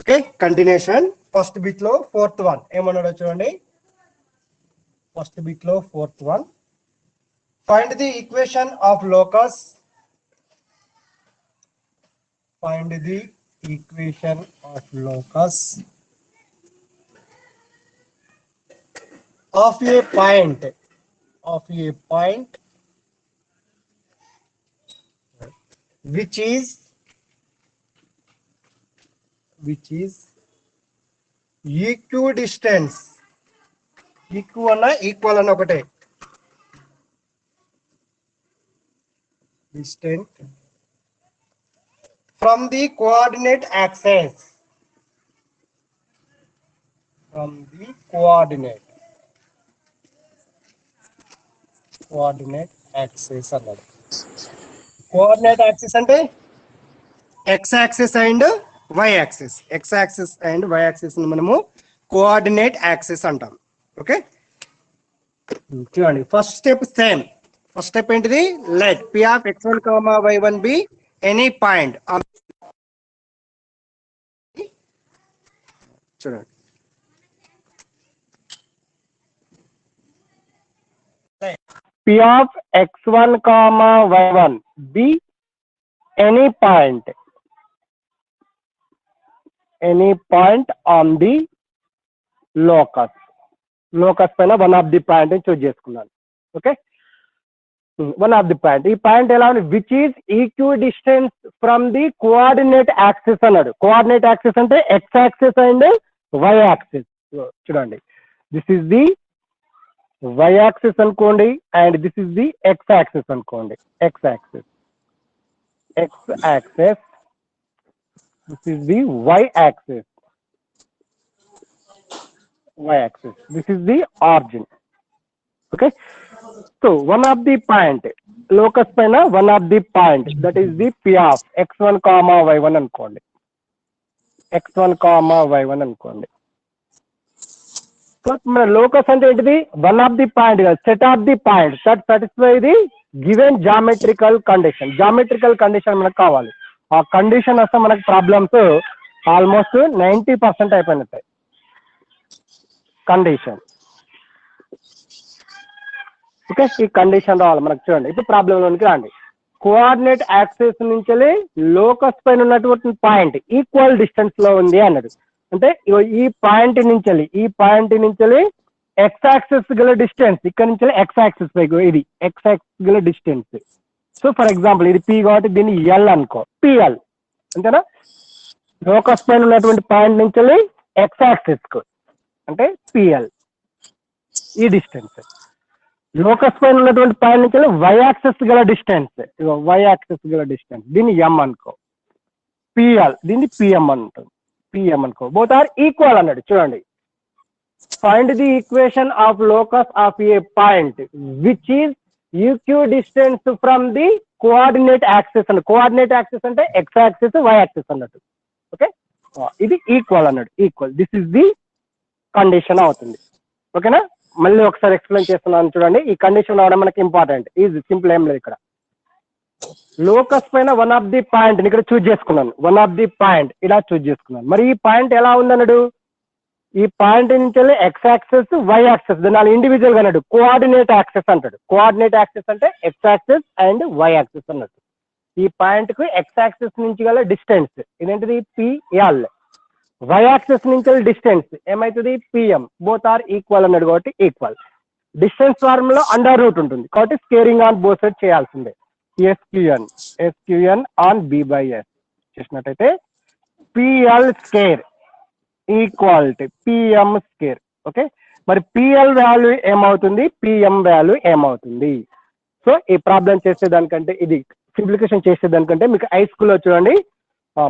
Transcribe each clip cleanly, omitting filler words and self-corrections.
Okay continuation first bit లో fourth one ఏమన్నాడో చూడండి. ఫస్ట్ బిట్ లో fourth one, find the equation of locus, find the equation of locus of a point which is equidistant, equal అన్న ఒకటే, distant from the coordinate axis, coordinate axis అన్నాడు. Coordinate axis అంటే x axis and y axis, x axis and y axis మనము coordinate axis అంటాం. Okay చూడండి first step same. First step ఏంటిది, let P of x1, y1 be any point. చూడండి P of x1, y1 be any point on the locus. Locus పైన one of the point choose చేసుకున్నాను. Okay one of the point, ఈ point ఎలా ఉంది, which is equidistance from the coordinate axis అన్నాడు. Coordinate axis అంటే x axis and y axis. చూడండి this is the y axis అనుకోండి and this is the x axis అనుకోండి. x axis this is the y axis, this is the origin. Okay, so one of the point locus పైన one of the point that is the p of x1, y1 అనుకోండి. x1, y1 అనుకోండి. మన locus అంటే ఏంటిది, one of the point కాదు, set of the point that satisfy the given geometrical condition. Geometrical condition మనకు కావాలి. ఆ కండిషన్ వస్తే మనకు ప్రాబ్లమ్స్ ఆల్మోస్ట్ 90% అయిపోయినట్టాయి. కండిషన్ ఓకే, ఈ కండిషన్ రావాలి మనకు. చూడండి ఇప్పుడు ప్రాబ్లం లోనికి రండి. కోఆర్డినేట్ యాక్సిస్ నుంచి లోకస్ పైన ఉన్నటువంటి పాయింట్ ఈక్వల్ డిస్టెన్స్ లో ఉంది అన్నది. అంటే ఈ పాయింట్ నుంచి ఎక్స్ యాక్సిస్ గల డిస్టెన్స్, ఇక్కడ నుంచి ఎక్స్ యాక్సిస్ పైకి ఇది ఎక్స్ యాక్సిస్ గల డిస్టెన్స్. సో ఫర్ ఎగ్జాంపుల్ ఇది పి కాబట్టి దీన్ని ఎల్ అనుకో, పిఎల్ అంతేనా. లోకస్ పైన ఉన్నటువంటి పాయింట్ నుంచి ఎక్స్ యాక్సిస్ కు అంటే పిఎల్ ఈ డిస్టెన్స్. లోకస్ పైన ఉన్నటువంటి పాయింట్ నుంచి వై యాక్సిస్ గల డిస్టెన్స్, దీన్ని ఎం అనుకో, పిఎల్ దీన్ని పిఎం అంటుంది, పిఎం అనుకో. బోత్ ఆర్ ఈక్వల్ అన్నాడు. చూడండి find the equation of locus of a point which is equidistance from the coordinate axis అన్నాడు. కోఆర్డినేట్ యాక్సిస్ అంటే ఎక్స్ యాక్సిస్ వై యాక్సిస్ అన్నట్టు. ఓకే ఇది ఈక్వల్ అన్నాడు, equal. This is the condition అవుతుంది. ఓకేనా, మళ్ళీ ఒకసారి ఎక్స్ప్లెయిన్ చేస్తున్నాను చూడండి. ఈ కండిషన్ రావడం మనకి ఇంపార్టెంట్, ఈజీ సింపుల్, ఏం లేదు. ఇక్కడ లోకస్ పైన వన్ ఆఫ్ ది పాయింట్ ఇక్కడ చూజ్ చేసుకున్నాను, వన్ ఆఫ్ ది పాయింట్ ఇలా చూజ్ చేసుకున్నాను. మరి ఈ పాయింట్ ఎలా ఉందన్నాడు, ఈ పాయింట్ నుంచి ఎక్స్ యాక్సిస్ వై యాక్సిస్ దాని ఇండివిజువల్ గా అన్నాడు. కోఆర్డినేట్ యాక్సిస్ అంటాడు. కోఆర్డినేట్ యాక్సిస్ అంటే x axis and y axis అన్నట్టు. ఈ పాయింట్ కు ఎక్స్ యాక్సిస్ నుంచి గల డిస్టెన్స్ ఇదేంటిది పిఎల్, వై యాక్సిస్ నుంచి డిస్టెన్స్ ఏమైతుంది పిఎం. బోత్ ఆర్ ఈక్వల్ అన్నాడు కాబట్టి ఈక్వల్. డిస్టెన్స్ ఫార్మ్ లో అండర్ రూట్ ఉంటుంది కాబట్టి స్కేరింగ్ ఆన్ బోత్ సైడ్ చేయాల్సిందే. SQN on B by S చేసినట్టయితే PL square equality PM square. Okay, మరి పిఎల్ వాల్యూ ఏమవుతుంది, పిఎం వాల్యూ ఏమవుతుంది. సో ఈ ప్రాబ్లం చేసేదానికంటే, ఇది సింప్లిఫికేషన్ చేసేదానికంటే మీకు హై స్కూల్లో చూడండి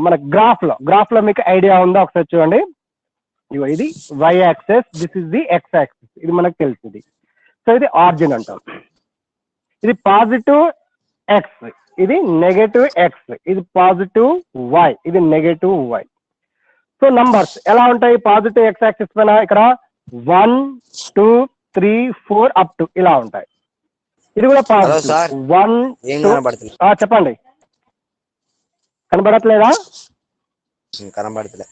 మన గ్రాఫ్ లో మీకు ఐడియా ఉందా ఒకసారి చూడండి. ఇది y axis, this is the x axis, ఇది మనకు తెలుస్తుంది. సో ఇది ఆరిజిన్ అంటాం. ఇది పాజిటివ్ ఎక్స్, ఇది నెగటివ్ ఎక్స్, ఇది పాజిటివ్ వై, ఇది నెగటివ్ వై. సో నంబర్స్ ఎలా ఉంటాయి, పాజిటివ్ ఎక్స్ యాక్సిస్ పైన ఇక్కడ 1 2 3 4 అప్ టు ఇలా ఉంటాయి. ఇది కూడా పాజిటివ్ 1 2. చెప్పండి, కనబడట్లేదా? కనబడట్లే.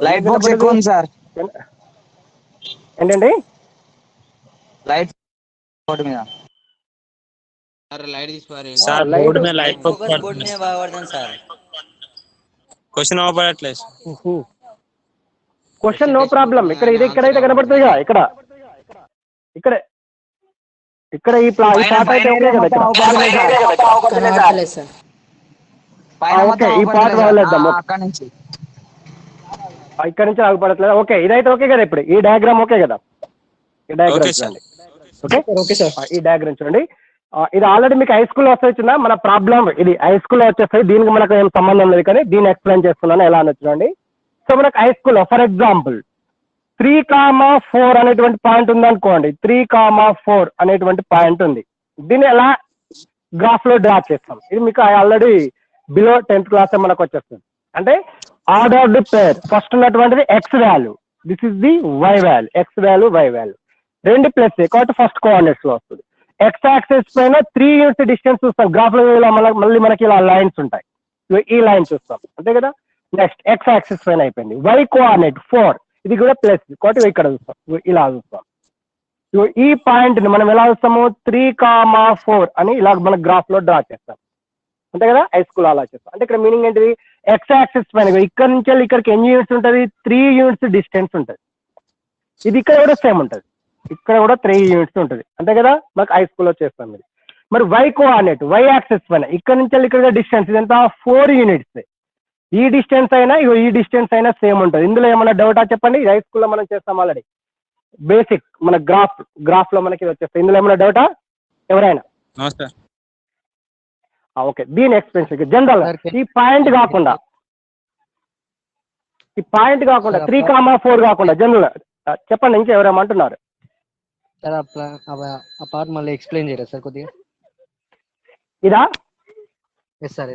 లైట్ బాక్స్ ఎక్కువ ఉంది సార్. ఏంటండి లైట్ బోర్డు మీద సార్ లైట్ తీసుకోవాలి సార్ బోర్డు మీద లైట్ ఫోకస్ బోర్డు మీద బాగా పడుతుంది సార్. క్వశ్చన్ అవ్వట్లేదు. Question no problem. ఇక్కడైతే కనబడుతుందిగా, ఇక్కడ ఈ పార్ట్ అయితే ఓకే కదా, ఓకే ఈ పార్ట్ వదిలేద్దాం. ఇక్కడ నుంచి ఆగుపడట్లేదు. ఓకే ఇదైతే ఓకే కదా. ఇప్పుడు ఈ డయాగ్రామ్ ఓకే కదా, ఈ డయాగ్రామ్ చూడండి. ఓకే ఈ డయాగ్రామ్ చూడండి. ఇది ఆల్రెడీ మీకు హై స్కూల్లో వస్తుంది. మన ప్రాబ్లం ఇది హై స్కూల్లో వచ్చేస్తాయి. దీనికి మనకు ఏం సంబంధం లేదు, కానీ దీన్ని ఎక్స్ప్లెయిన్ చేస్తున్నాను ఎలా అని చూడండి. సో మనకు హై స్కూల్లో ఫర్ ఎగ్జాంపుల్ 3,4 అనేటువంటి పాయింట్ ఉంది అనుకోండి. 3,4 అనేటువంటి పాయింట్ ఉంది. దీన్ని ఎలా గ్రాఫ్ లో డ్రా చేస్తాం, ఇది మీకు ఆల్రెడీ బిలో 10th క్లాస్ మనకు వచ్చేస్తుంది. అంటే ఆర్డర్డ్ పేర్ ఫస్ట్ ఉన్నటువంటిది x value, this is the y value, x value y value రెండు ప్లస్ కాబట్టి ఫస్ట్ కోఆర్డినేట్స్ లో వస్తుంది. ఎక్స్ యాక్సిస్ పైన 3 యూనిట్స్ డిస్టెన్స్ చూస్తాం. గ్రాఫ్ లో మళ్ళీ మనకి ఇలా లైన్స్ ఉంటాయి, ఈ లైన్ చూస్తాం అంతే కదా. నెక్స్ట్ ఎక్స్ యాక్సిస్ పైన అయిపోయింది. వై కోఆర్డినేట్ 4, ఇది కూడా ప్లస్ కాబట్టి ఇక్కడ చూస్తాం, ఇలా చూస్తాం. ఈ పాయింట్ ని మనం ఎలా చూస్తాము, 3,4 అని ఇలా మన గ్రాఫ్ లో డ్రా చేస్తాం అంతే కదా. హై స్కూల్ అలా చేస్తాం. అంటే ఇక్కడ మీనింగ్ ఏంటిది, ఎక్స్ యాక్సిస్ పైన ఇక్కడ నుంచి ఇక్కడికి ఎన్ని యూనిట్స్ ఉంటుంది, 3 యూనిట్స్ డిస్టెన్స్ ఉంటుంది. ఇది ఇక్కడ కూడా సేమ్ ఉంటుంది, ఇక్కడ కూడా 3 యూనిట్స్ ఉంటుంది అంతే కదా. మనకు హై స్కూల్లో చేస్తాం ఇది. మరి వై కోఆర్డినేట్ వై యాక్సిస్ పైన ఇక్కడ నుంచి ఇక్కడ డిస్టెన్స్ ఇదంతా 4 యూనిట్స్. ఈ డిస్టెన్స్ అయినా ఈ డిస్టెన్స్ అయినా సేమ్ ఉంటుంది. ఇందులో ఏమన్నా డౌటా చెప్పండి. హై స్కూల్లో మనం చేస్తాం ఆల్రెడీ బేసిక్, మన గ్రాఫ్ లో మనకి వచ్చేస్తాయి. ఇందులో ఏమన్నా డౌటా ఎవరైనా? ఓకే దీని ఎక్స్ప్లెయిన్ జనరల్ ఈ పాయింట్ కాకుండా 3,4 కాకుండా జనరల్ చెప్పండి. ఇంకా ఎవరేమంటున్నారు సార్ ఆ పార్ట్ మళ్ళీ ఎక్స్ప్లెయిన్ చేయరా సార్ కొద్దిగా? ఇదా? ఎస్ సార్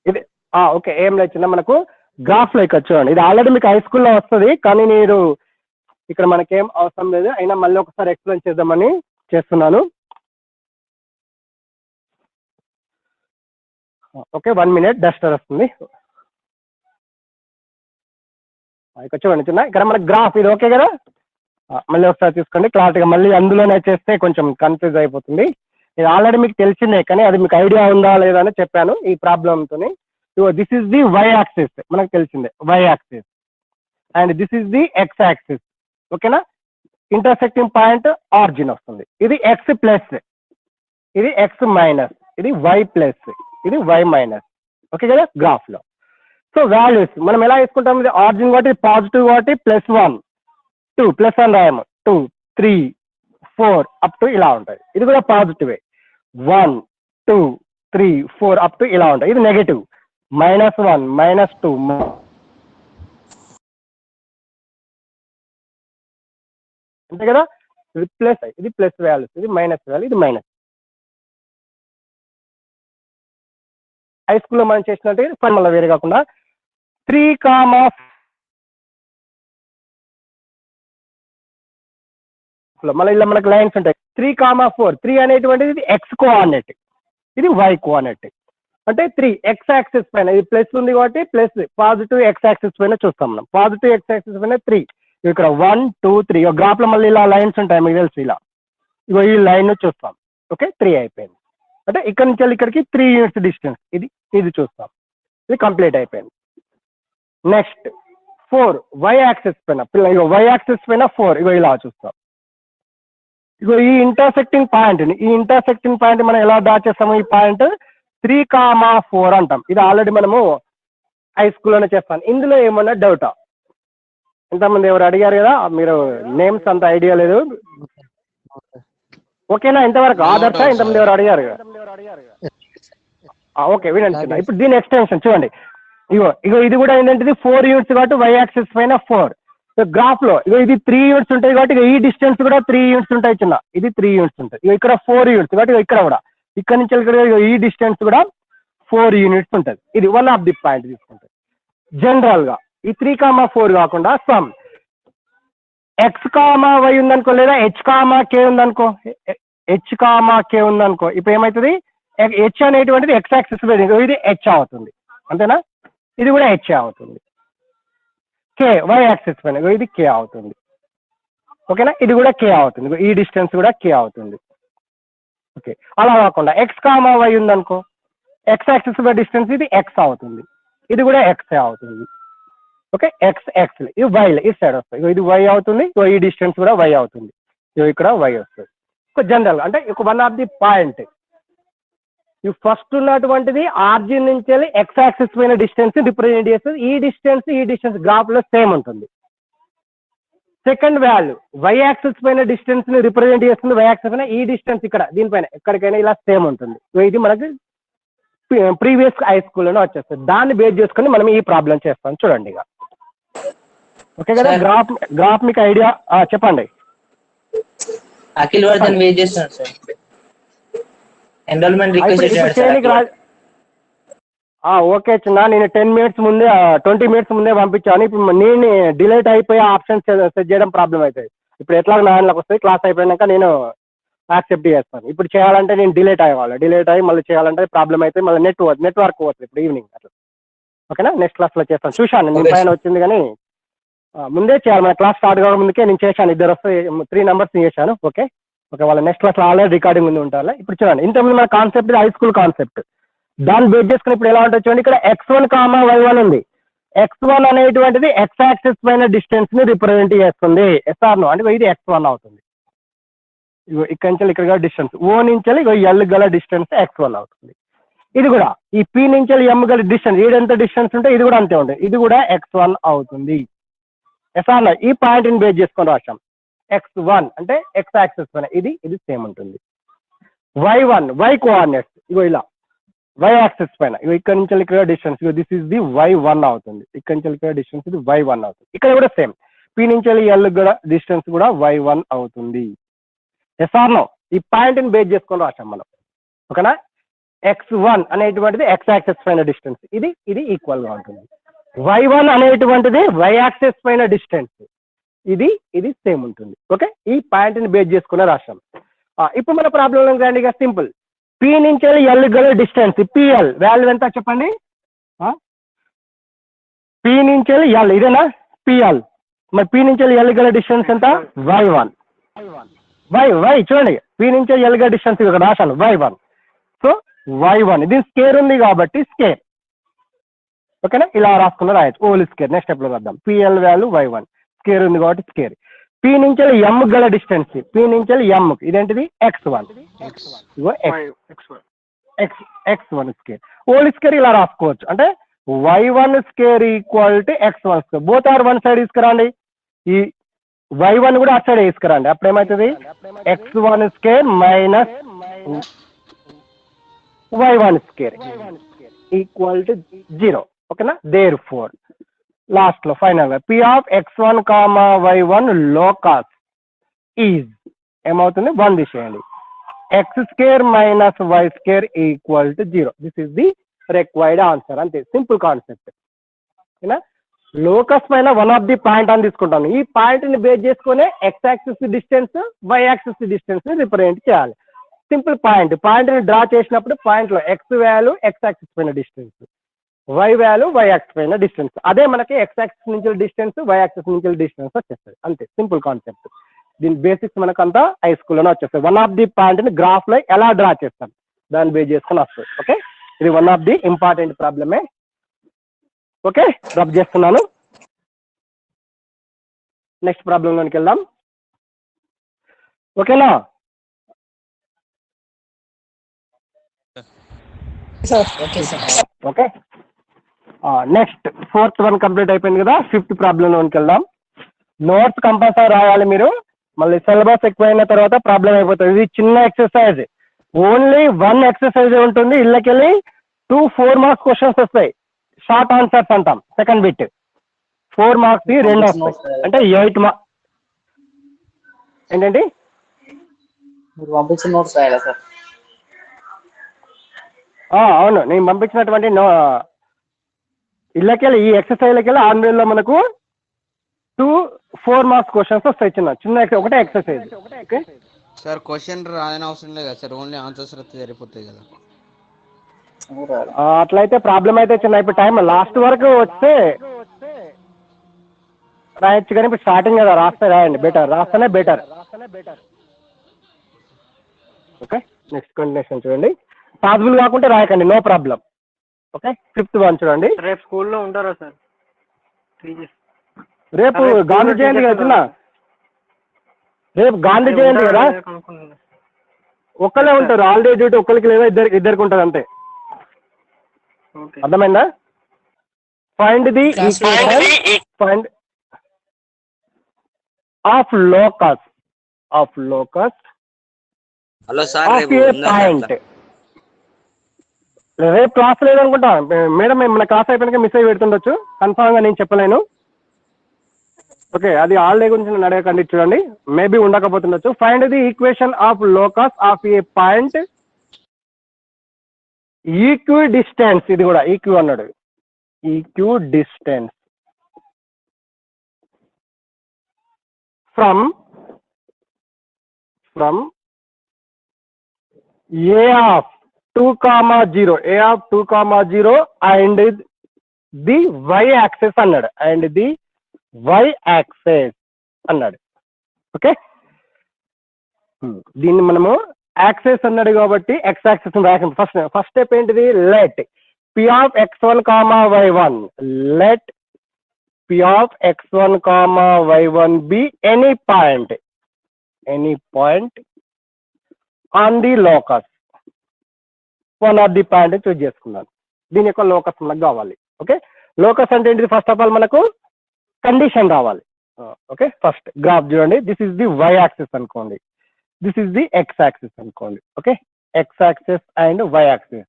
ఇది ఓకే ఏం లేదు చిన్న, మనకు గ్రాఫ్ లో ఇక్కడ చూడండి. ఇది ఆల్రెడీ మీకు హై స్కూల్లో వస్తుంది, కానీ మీరు ఇక్కడ మనకేం అవసరం లేదు. అయినా మళ్ళీ ఒకసారి ఎక్స్ప్లెయిన్ చేద్దామని చేస్తున్నాను. ఓకే 1 minute డస్టర్ వస్తుంది. ఇక్కడ చూడండి చిన్న, ఇక్కడ మన గ్రాఫ్ ఇది ఓకే కదా. మళ్ళీ ఒకసారి తీసుకోండి క్లారిటీగా. మళ్ళీ అందులోనే చేస్తే కొంచెం కన్ఫ్యూజ్ అయిపోతుంది. ఇది ఆల్రెడీ మీకు తెలిసిందే, కానీ అది మీకు ఐడియా ఉందా లేదా అని చెప్పాను ఈ ప్రాబ్లంతో. This is the y axis, మనకు తెలిసిందే y axis. And this is the x axis ఓకేనా. ఇంటర్సెక్టింగ్ పాయింట్ ఆరిజిన్ వస్తుంది. ఇది ఎక్స్ ప్లస్, ఇది ఎక్స్ మైనస్, ఇది వై ప్లస్, ఇది వై మైనస్ ఓకే కదా గ్రాఫ్ లో. సో వాల్యూస్ మనం ఎలా తీసుకుంటాం, ఇది ఆరిజిన్ కాబట్టి పాజిటివ్ కాబట్టి +1 2 +1 రాయము 2 3 4 అప్ టు ఇలా ఉంటుంది. ఇది కూడా పాజిటివే 1 2 3 4 అప్ టు ఇలా ఉంటాయి. ఇది నెగటివ్ -1 -2 అంతే కదా. ఇది ప్లస్, ఇది ప్లస్ వాల్యూస్, ఇది మైనస్ వాల్యూ, ఇది మైనస్. హై స్కూల్లో మనం చేసినట్టు ఫార్ములా వేరే కాకుండా 3, మళ్ళీ ఇలా మనకు లైన్స్ ఉంటాయి. 3,4 3 అనేటువంటిది ఇది ఎక్స్ కోఆర్డినేట్, ఇది వై కోఆర్డినేట్. అంటే 3 ఎక్స్ యాక్సిస్ పైన ఇది ప్లస్ ఉంది కాబట్టి ప్లస్ పాజిటివ్ ఎక్స్ యాక్సిస్ పైన చూస్తాం మనం. పాజిటివ్ ఎక్స్ యాక్సిస్ పైన 3, ఇక్కడ 1 2 3 గ్రాఫ్ లో మళ్ళీ ఇలా లైన్స్ ఉంటాయి మీకు తెలుసు. ఇలా ఇగో ఈ లైన్ చూస్తాం ఓకే 3 అయిపోయింది. అంటే ఇక్కడ నుంచి ఇక్కడికి 3 యూనిట్స్ డిస్టెన్స్, ఇది చూస్తాం. ఇది కంప్లీట్ అయిపోయింది. నెక్స్ట్ 4 వై యాక్సిస్ పైన, ఇగో వై యాక్సిస్ పైన 4 ఇగో ఇలా చూస్తాం. ఇగో ఈ ఇంటర్సెక్టింగ్ పాయింట్ మనం ఎలా డ్రా చేస్తాము, ఈ పాయింట్ 3,4 అంటాం. ఇది ఆల్రెడీ మనము హై స్కూల్లోనే చేస్తాను. ఇందులో ఏమన్నా డౌటా? ఇంతమంది ఎవరు అడిగారు కదా, మీరు నేమ్స్ అంత ఐడియా లేదు ఓకేనా ఇంతవరకు? ఆదర్శ ఇంతమంది ఎవరు అడిగారు కదా, ఓకే వినండి. ఇప్పుడు దీని ఎక్స్టెన్షన్ చూడండి. ఇగో ఇది కూడా ఏంటంటే 4 యూనిట్స్ కాబట్టి వై యాక్సిస్ పైన 4. గ్రాఫ్ లో ఇగో ఇది 3 యూనిట్స్ ఉంటాయి కాబట్టి ఈ డిస్టెన్స్ కూడా 3 యూనిట్స్ ఉంటాయి చిన్న, ఇది 3 యూనిట్స్ ఉంటాయి. ఇగో ఇక్కడ 4 యూనిట్స్ కాబట్టి ఇక్కడ కూడా ఇక్కడ నుంచి ఈ డిస్టెన్స్ కూడా 4 యూనిట్స్ ఉంటుంది. ఇది వన్ ఆఫ్ ది పాయింట్ తీసుకుంటుంది. జనరల్ గా ఈ 3,4 కాకుండా సమ్ ఎక్స్ కామా వై ఉందనుకో, లేదా H,K ఉందనుకో, H,K ఉందనుకో, ఇప్పుడు ఏమవుతుంది, హెచ్ అనేటువంటిది ఎక్స్ యాక్సిస్ మీద, ఇది హెచ్ అవుతుంది అంతేనా. ఇది కూడా హెచ్ అవుతుంది. కే వై యాక్సిస్ పైన ఇది కే అవుతుంది. ఓకేనా, ఇది కూడా కే అవుతుంది, ఈ డిస్టెన్స్ కూడా కే అవుతుంది. ఓకే, అలా కాకుండా ఎక్స్ కామా వై ఉందనుకో, ఎక్స్ యాక్సిస్ బై డిస్టెన్స్ ఇది ఎక్స్ అవుతుంది, ఇది కూడా ఎక్స్ అవుతుంది. ఓకే, ఎక్స్ ఎక్స్ ఇది వై ఈ సైడ్ వస్తుంది, ఇది వై అవుతుంది, ఈ డిస్టెన్స్ కూడా వై అవుతుంది, ఇక్కడ వై వస్తుంది. జనరల్ అంటే వన్ ఆఫ్ ది పాయింట్ ఈ ఫస్ట్ ఉన్నటువంటిది ఆర్జిన్ నుంచి వెళ్ళి ఎక్స్ యాక్సిస్ పైన డిస్టెన్స్ రిప్రజెంట్ చేస్తుంది. ఈ డిస్టెన్స్ గ్రాఫ్ లో సేమ్ ఉంటుంది. సెకండ్ వాల్యూ వై యాక్సిస్ పైన డిస్టెన్స్ ని రిప్రజెంట్ చేస్తుంది, వై యాక్సిస్ పైన ఈ డిస్టెన్స్ ఇక్కడ దీనిపైన ఎక్కడికైనా ఇలా సేమ్ ఉంటుంది. ఇది మనకి ప్రీవియస్ హై స్కూల్లోనే వచ్చేస్తుంది. దాన్ని బేస్ చేసుకుని మనం ఈ ప్రాబ్లం చేస్తాం. చూడండి ఇక ఓకే కదా. గ్రాఫ్ మీకు ఐడియా చెప్పండి. అఖిల్ వర్ధన్ వెయిట్ చేస్తున్నాడు సార్, ఎన్రోల్మెంట్ రిక్వెస్ట్. ఓకే చిన్న, నేను 10 minutes ముందే 20 minutes ముందే పంపించాను. ఇప్పుడు నేను డిలేట్ అయిపోయి ఆప్షన్ సెట్ చేయడం ప్రాబ్లం అవుతుంది. ఇప్పుడు ఎట్లా 9 వస్తుంది, క్లాస్ అయిపోయాక నేను యాక్సెప్ట్ చేస్తాను. ఇప్పుడు చేయాలంటే నేను డిలేట్ అయ్యి మళ్ళీ చేయాలంటే ప్రాబ్లం అయితే మళ్ళీ నెట్వర్క్ పోతుంది ఇప్పుడు ఈవినింగ్ అట్లా. ఓకేనా, నెక్స్ట్ క్లాస్లో చేస్తాను. చూశాను నేను పైన వచ్చింది కానీ ముందే చేయాలి. మన క్లాస్ స్టార్ట్ కావడం ముందుకే నేను చేశాను, 2 వస్తే 3 numbers చేశాను. ఓకే వాళ్ళ నెక్స్ట్ క్లాస్లో ఆల్రెడీ రికార్డింగ్ ముందు ఉంటారు. ఇప్పుడు చూడండి, ఇంతకుముందు మన కాన్సెప్ట్ హై స్కూల్ కాన్సెప్ట్, దాన్ని బేస్ చేసుకుని ఇప్పుడు ఎలా ఉంటుంది చూడండి. ఇక్కడ x1 కామా y1 ఉంది. x1 అనేటువంటిది ఎక్స్ యాక్సిస్ పైన డిస్టెన్స్ ని రిప్రజెంట్ చేస్తుంది. ఎస్ఆర్ నో అంటే ఇది x1 అవుతుంది. ఇక్కడ నుంచి ఇక్కడ డిస్టెన్స్ ఓ నుంచి ఎల్ గల డిస్టెన్స్ x1 అవుతుంది. ఇది కూడా ఈ పి నుంచి ఎం గల డిస్టెన్స్ ఎంత డిస్టెన్స్ ఉంటే ఇది కూడా అంతే ఉంటుంది, ఇది కూడా x1 అవుతుంది. ఎస్ఆర్ నో ఈ పాయింట్ ని బేస్ చేసుకొని రాశాం. x1 అంటే ఎక్స్ యాక్సిస్ పైన ఇది సేమ్ ఉంటుంది. y1 y కోఆర్డినేట్స్ ఇలా వై యాక్సిస్ పైన ఇక్కడ నుంచి ఇక్కడ distance this is the y1 అవుతుంది. ఇక్కడ నుంచి ఇక్కడ డిస్టెన్స్ ఇది y1 అవుతుంది. ఇక్కడ కూడా సేమ్ పి నుంచి ఎల్ కూడా డిస్టెన్స్ కూడా y1 అవుతుంది. ఎస్ఆర్ నో ఈ పాయింట్ ని బేస్ చేసుకొని రాసాం మనం. ఓకేనా, x1 అనేటువంటిది ఎక్స్ యాక్సిస్ పైన డిస్టెన్స్, ఇది ఈక్వల్ గా ఉంటుంది. y1 అనేటువంటిది వై యాక్సిస్ పైన డిస్టెన్స్, ఇది సేమ్ ఉంటుంది. ఓకే, ఈ పాయింట్ ని బేస్ చేసుకుని రాసాం. ఇప్పుడు మన ప్రాబ్లం రండి. ఇక సింపుల్, పి నుంచి ఎల్ గల డిస్టెన్స్ పిఎల్ వాల్యూ ఎంత చెప్పండి. పి నుంచి ఎల్ ఇదేనా పిఎల్, మరి పి నుంచి ఎల్ గల డిస్టెన్స్ ఎంత y1. వై చూడండి, పి నుంచి ఎల్ గల డిస్టెన్స్ ఇక్కడ రాశాను y1. సో y1 ఇది స్కేర్ ఉంది కాబట్టి స్కేర్. ఓకేనా, ఇలా రాసుకున్న రాయచ్చు ఓల్ స్కేర్. నెక్స్ట్ స్టెప్ లో వద్దాం. పిఎల్ వాల్యూ y1 స్కేర్ ఉంది కాబట్టి స్కేర్. పి నుంచి ఎం గల డిస్టెన్స్, పి నుంచి ఎం ఇదేంటిది x1, x1 scare. Whole scare ఇలా రాసుకోవచ్చు, అంటే y1 square equal to x1 square. Both are one side తీసుకురండి, ఈ y1 కూడా అటు సైడ్ తీసుకురండి. అప్పుడు ఏమవుతుంది, x1 square minus y1 square equal to 0. ఓకేనా, దేర్ ఫోర్ లాస్ట్ లో ఫైనల్ గా P of x1 comma y1 locus is ఏమవుతుంది 1 తీసేయండి, x square minus y square equal to 0. This is the required answer. అంతే, simple concept. ఓకేనా, locus పైన one of the point అని తీసుకుంటాను. ఈ పాయింట్ ని బేస్ చేసుకునే x axis distance y axis distance ని రిప్రజెంట్ చేయాలి. సింపుల్ పాయింట్ ని డ్రా చేసినప్పుడు పాయింట్ లో ఎక్స్ వాల్యూ ఎక్స్ యాక్సిస్ పైన distance, y value y axis పైన డిస్టెన్స్. అదే మనకి ఎక్స్ యాక్సిస్ నుంచి డిస్టెన్స్, వై యాక్సిస్ నుంచి డిస్టెన్స్ వచ్చేస్తుంది. అంతే, సింపుల్ కాన్సెప్ట్. దీని బేసిక్స్ మనకంతా హై స్కూల్లోనే వచ్చేస్తుంది. వన్ ఆఫ్ ది పాయింట్ ని గ్రాఫ్ లో ఎలా డ్రా చేస్తాం దాన్ని బేస్ చేసుకుని వస్తుంది. ఓకే, ఇది వన్ ఆఫ్ ది ఇంపార్టెంట్ ప్రాబ్లమే. ఓకే, రబ్ చేస్తున్నాను. నెక్స్ట్ ప్రాబ్లంలోనికి వెళ్దాం. ఓకేనా, okay. Next 4th one complete అయిపోయింది కదా. 5th ప్రాబ్లంలోనికి వెళ్దాం. నోట్స్ కంపల్సరీ రాయాలి మీరు, మళ్ళీ సిలబస్ ఎక్కువైన తర్వాత ప్రాబ్లం అయిపోతుంది. ఇది చిన్న ఎక్సర్సైజ్, ఓన్లీ 1 ఎక్సర్సైజ్ ఉంటుంది. ఇళ్ళకెళ్ళి 2 4 మార్క్స్ క్వశ్చన్స్ వస్తాయి, షార్ట్ ఆన్సర్స్ అంటాం. సెకండ్ బిట్ 4 మార్క్స్ 2 వస్తాయి, అంటే 8 మార్క్స్. ఏంటండి మీరు పంపించిన నోట్స్ రాయాలా సార్? అవును, నేను పంపించినటువంటి ఇళ్ళకెళ్ళి ఈ ఎక్సర్సైజ్లకెళ్ళి ఆన్లైన్లో మనకు 2 4 మార్క్స్ క్వశ్చన్స్ వస్తాయి. చిన్న ఒకటే ఎక్సర్సైజ్. ఓకే సార్, క్వశ్చన్ రాయని అవసరం లేదు కదా సార్, ఓన్లీ ఆన్సర్స్ రాస్తే సరిపోతాయి కదా. అట్లయితే ప్రాబ్లం అయితే చిన్న. ఇప్పుడు టైం లాస్ట్ వరకు వస్తే రాయొచ్చు కానీ ఇప్పుడు స్టార్టింగ్ కదా, రాస్తే రాయండి, బెటర్, రాస్తేనే బెటర్. ఓకే, నెక్స్ట్ కంటిన్యూషన్ చూడండి. పాసిబుల్ కాకుంటే రాయకండి, no problem. Okay, 5th one చూడండి. రేపు స్కూల్లో ఉంటారా సార్? రేపు గాంధీ జయంతి కదా, రేపు గాంధీ జయంతి కదా, ఒక్కళ్ళే ఉంటారు. హాలిడే డ్యూటీ ఒక్కరికి లేదా ఇద్దరికి ఉంటుంది అంతే. అర్థమైందా? Find the equation find of locus hello sir, of a point. రేపు క్లాస్ లేదనుకుంటా మేడం, మన క్లాస్ అయిపోయినాక మిస్ అయ్యి పెడుతుండొచ్చు, కన్ఫామ్ గా నేను చెప్పలేను. ఓకే, అది హాలిడే గురించి నన్ను అడగకండి, చూడండి, మేబీ ఉండకపోతుండొచ్చు. Find the equation of locus of a point equidistance. ఇది కూడా ఈక్వి అన్నాడు, equidistance from A of 2,0, A of 2,0 and the y-axis అన్నాడు, and the y-axis అన్నాడు. ఓకే, దీన్ని మనము యాక్సెస్ అన్నాడు కాబట్టి x యాక్సెస్ రాసాం. ఫస్ట్ స్టెప్ ఏంటిది? Let p of x1, y1, let p of x1, y1 be any point on the locus. One of the point choose చేసుకున్నాను. దీని యొక్క లోకస్ మనకు కావాలి. ఓకే, లోకస్ అంటే ఏంటిది? ఫస్ట్ ఆఫ్ ఆల్ మనకు కండిషన్ రావాలి. ఓకే, ఫస్ట్ గ్రాఫ్ చూడండి. This is the y axis అనుకోండి, this is the x axis అనుకోండి. Okay, x axis and y axis.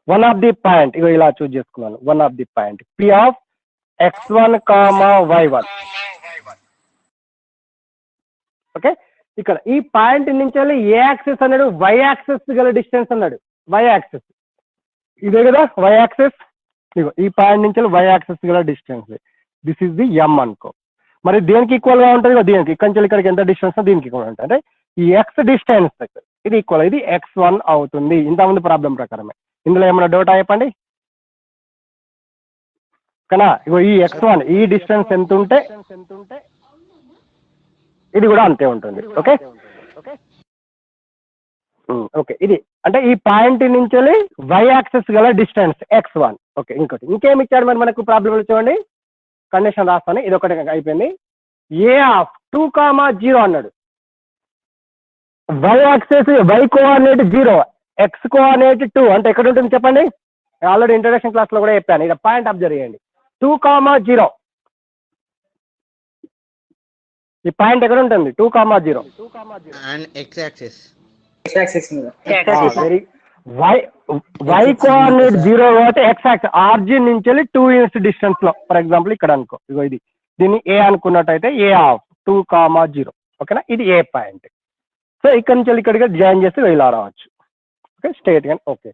One of the point ఇగో ఇలా చూస్ చేసుకున్నాను. One of the point P of x1, y1. Okay, ఇక్కడ ఈ point నుంచి ఏ axis అన్నాడు? వై యాక్సిస్ గల డిస్టెన్స్ అన్నాడు. వై యాక్సిస్ ఇదే కదా, వై యాక్సిస్. ఇగో ఈ పాయింట్ నుంచి వై యాక్సిస్ గల డిస్టెన్స్, దిస్ ఇస్ ది ఎం అనుకో. మరి దేనికి ఈక్వల్ గా ఉంటుంది? దీనికి ఇక్కడి నుంచి ఇక్కడికి ఎంత డిస్టెన్స్ దీనికి ఈక్వల్ ఉంటుంది. అంటే ఈ ఎక్స్ డిస్టెన్స్ ఇది ఈక్వల్, ఇది x1 అవుతుంది. ఇంతకుముందు ప్రాబ్లం ప్రకారమే. ఇందులో ఏమైనా డౌట్ చెప్పండి. కదా, ఇగో ఈ x1 ఈ డిస్టెన్స్ ఎంత ఉంటే ఇది కూడా అంతే ఉంటుంది. ఓకే ఓకే, ఇది అంటే ఈ పాయింట్ నుంచి వై యాక్సిస్ గల డిస్టెన్స్ x1. ఓకే, ఇంకేమి ఇచ్చాడు మరి మనకు ప్రాబ్లంలో? చూడండి, కండిషన్ రాస్తాను. ఇది ఒకటి అయిపోయింది. ఏ ఆఫ్ 2,0 అన్నాడు. Y axis, y coordinate 0, x coordinate 2 అంటే ఎక్కడ ఉంటుంది చెప్పండి? ఆల్రెడీ ఇంట్రడక్షన్ క్లాస్ లో కూడా చెప్పాను. ఇక పాయింట్ అబ్జర్వ్ చేయండి. 2,0 ఈ పాయింట్ ఎక్కడ ఉంటుంది? 2,0 and x axis. Y coordinate 0 కాబట్టి ఎక్స్ యాక్సిస్ ఆర్జిన్ నుంచి 2 యూనిట్స్ డిస్టెన్స్ లో, ఫర్ ఎగ్జాంపుల్ ఇక్కడ అనుకో, ఇగో ఇది దీన్ని ఏ అనుకున్నట్టయితే ఏ ఆఫ్ 2,0. ఓకేనా, ఇది ఏ పాయింట్. సో ఇక్కడ నుంచి ఇక్కడికి జాయిన్ చేస్తే ఇలా రావచ్చు. ఓకే, స్ట్రైట్ గా. ఓకే,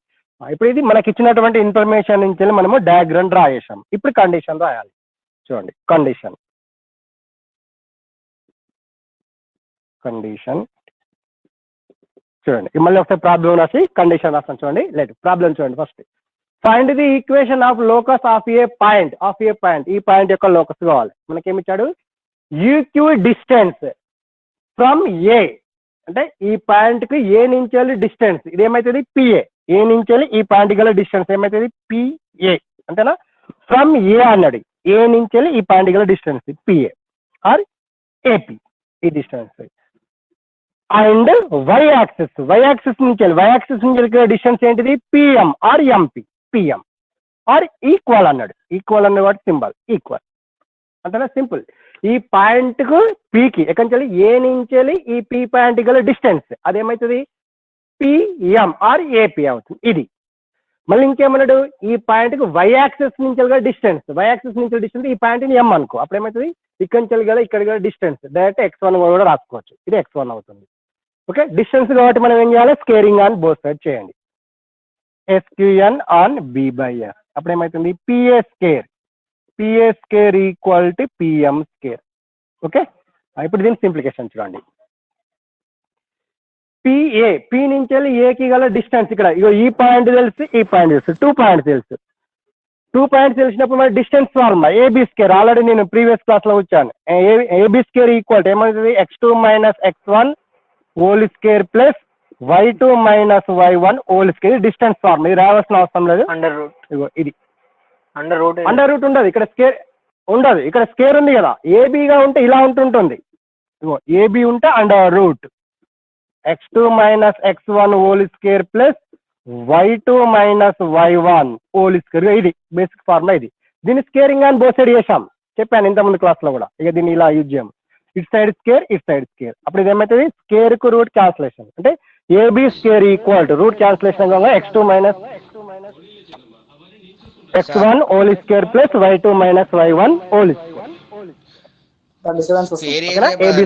ఇప్పుడు ఇది మనకి ఇచ్చినటువంటి ఇన్ఫర్మేషన్ నుంచి మనము డయాగ్రామ్ డ్రా చేసాం. ఇప్పుడు కండిషన్ రాయాలి. చూడండి, కండిషన్ చూడండి. మళ్ళీ ఒకసారి ప్రాబ్లం రాసి కండిషన్ రాస్తాను. చూడండి, లేదు ప్రాబ్లం చూడండి. First find the equation of locus of a point. ఈ పాయింట్ యొక్క లోకస్ కావాలి. మనకేమి ఇచ్చాడు? ఈక్యూ డిస్టెన్స్ ఫ్రమ్ ఏ, అంటే ఈ పాయింట్ కి ఏ నుంచి డిస్టెన్స్ ఇది ఏమైతుంది? పిఏ. ఏ నుంచి ఈ పాయింట్ గల డిస్టెన్స్ ఏమైతుంది? పిఏ, అంతేనా? ఫ్రమ్ ఏ అన్నాడు. ఏ నుంచి ఈ పాయింట్ గల డిస్టెన్స్ పిఏ ఆర్ ఏపీ, ఈ డిస్టెన్స్. అండ్ వై యాక్సిస్ నుంచి డిస్టెన్స్ ఏంటిది? PM or MP. PM are equal అన్నాడు. ఈక్వల్ అన్న వాటి సింబల్ ఈక్వల్, అంతేనా? సింపుల్. ఈ పాయింట్ కు పీకి ఎక్కడి నుంచి ఏ నుంచి ఈ పీ పాయింట్ గల డిస్టెన్స్ అదేమవుతుంది? పిఎం ఆర్ ఏపీ అవుతుంది. ఇది మళ్ళీ ఇంకేమన్నాడు? ఈ పాయింట్ కు వై యాక్సిస్ నుంచి డిస్టెన్స్, ఈ పాయింట్ ని ఎం అనుకో. అప్పుడు ఏమవుతుంది? ఇక్కడ నుంచి గల ఇక్కడ గల డిస్టెన్స్ డైరెక్ట్ x1 కూడా రాసుకోవచ్చు. ఇది x1 అవుతుంది. ఓకే, డిస్టెన్స్ కాబట్టి మనం ఏం చేయాలి? స్కేరింగ్ ఆన్ బోత్ సైడ్ చేయండి. SQN on B/S. అప్పుడు ఏమవుతుంది? PA square equal to PM square. Okay, ఇప్పుడు దీని సింప్లికేషన్ చూడండి. పి నుంచి ఏకి గల డిస్టెన్స్ ఇక్కడ ఇగో ఈ పాయింట్ తెలుసు, ఈ పాయింట్ తెలుసు, 2 పాయింట్స్ తెలుసు. 2 పాయింట్స్ తెలిసినప్పుడు మరి distance formula AB square already నేను ప్రీవియస్ క్లాస్ లో వచ్చాను. ఏబీ స్క్వేర్ ఈక్వల్ ఏమవుతుంది x2 minus x1 whole square plus y2 minus y1 whole square. Distance formula ఇది రావాల్సిన అవసరం లేదు. అండర్ రూట్ ఇగో ఇది అండర్ రూట్ అండర్ రూట్ ఉండదు, ఇక్కడ స్క్వేర్ ఉండదు. ఇక్కడ స్క్వేర్ ఉంది కదా, ఏబీగా ఉంటే ఇలా ఉంటుంటుంది. ఇగో ఏబీ ఉంటే under root x2 minus x1 whole square plus y2 minus y1 whole square. ఇది బేసిక్ ఫార్ములా. ఇది దీన్ని స్కేరింగ్ అని బోత్ సైడ్ చేసాం, చెప్పాను ఇంతకుముందు క్లాస్ లో కూడా. ఇక దీన్ని ఇలా యూజ్ చేయం, ఇటు సైడ్ స్కేర్ ఇటు సైడ్ స్కేర్. అప్పుడు ఇది ఏమవుతుంది, స్కేర్ కు రూట్ క్యాన్సిలేషన్. అంటే AB square equal to root cancellation x2 minus x1 whole square plus y2 minus y1 whole square square.